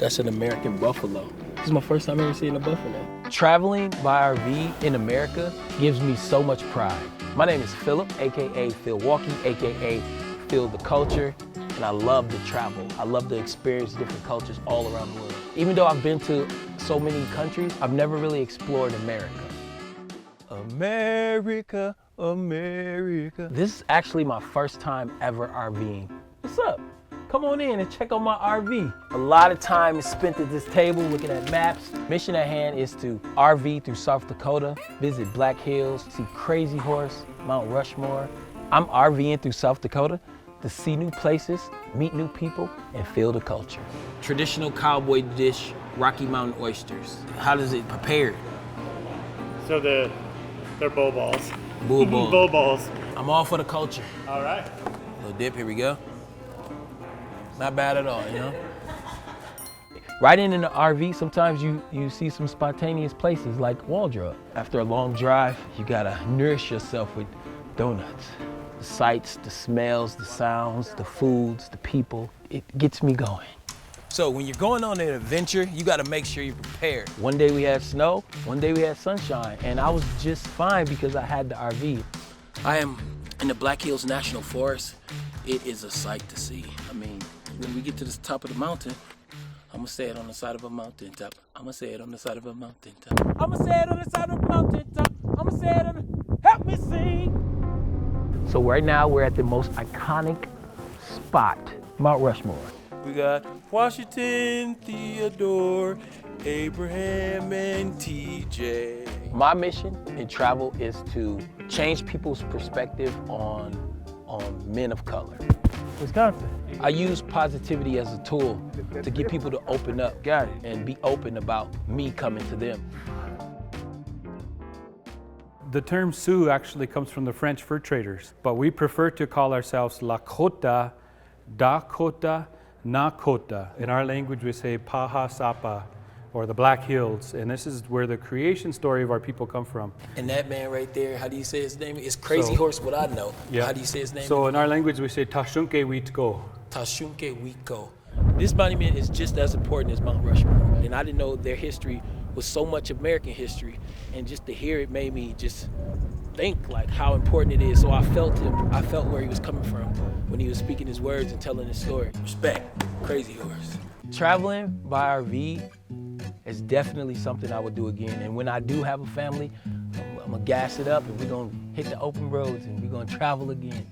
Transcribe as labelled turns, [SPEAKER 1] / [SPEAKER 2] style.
[SPEAKER 1] That's an American buffalo. This is my first time ever seeing a buffalo. Traveling by RV in America gives me so much pride. My name is Philip, AKA Phil Walkie, AKA Phil the Culture, and I love to travel. I love to experience different cultures all around the world. Even though I've been to so many countries, I've never really explored America. America, America. This is actually my first time ever RVing. What's up? Come on in and check out my RV. A lot of time is spent at this table looking at maps. Mission at hand is to RV through South Dakota, visit Black Hills, see Crazy Horse, Mount Rushmore. I'm RVing through South Dakota to see new places, meet new people, and feel the culture. Traditional cowboy dish, Rocky Mountain oysters. How does it prepare?
[SPEAKER 2] So they're bow balls.
[SPEAKER 1] Bull balls.
[SPEAKER 2] Bow balls.
[SPEAKER 1] I'm all for the culture.
[SPEAKER 2] All right.
[SPEAKER 1] Little dip, here we go. Not bad at all, you know? Riding in the RV, sometimes you see some spontaneous places like Waldrop. After a long drive, you gotta nourish yourself with donuts. The sights, the smells, the sounds, the foods, the people, it gets me going. So when you're going on an adventure, you gotta make sure you're prepared. One day we had snow, one day we had sunshine, and I was just fine because I had the RV. I am in the Black Hills National Forest. It is a sight to see. I mean, when we get to the top of the mountain, I'm gonna say it on the side of a mountaintop. I'm gonna say it on the side of a mountaintop. I'm gonna say it on the side of a mountaintop. I'm gonna say it on the, help me sing. So right now we're at the most iconic spot, Mount Rushmore. We got Washington, Theodore, Abraham, and TJ. My mission in travel is to change people's perspective on men of color. Wisconsin. I use positivity as a tool to get people to open up and be open about me coming to them.
[SPEAKER 3] The term Sioux actually comes from the French fur traders, but we prefer to call ourselves Lakota, Dakota, Nakota. In our language, we say Paha Sapa, or the Black Hills, and this is where the creation story of our people come from.
[SPEAKER 1] And that man right there, how do you say his name? It's Crazy Horse, what I know.
[SPEAKER 3] Yeah.
[SPEAKER 1] How do you say his name?
[SPEAKER 3] So in our language, we say Tashunke Witko.
[SPEAKER 1] Tashunke Wiko. This monument is just as important as Mount Rushmore, and I didn't know their history was so much American history, and just to hear it made me just think like how important it is. So I felt him. I felt where he was coming from when he was speaking his words and telling his story. Respect, Crazy Horse. Traveling by RV is definitely something I would do again. And when I do have a family, I'm gonna gas it up and we're gonna hit the open roads and we're gonna travel again.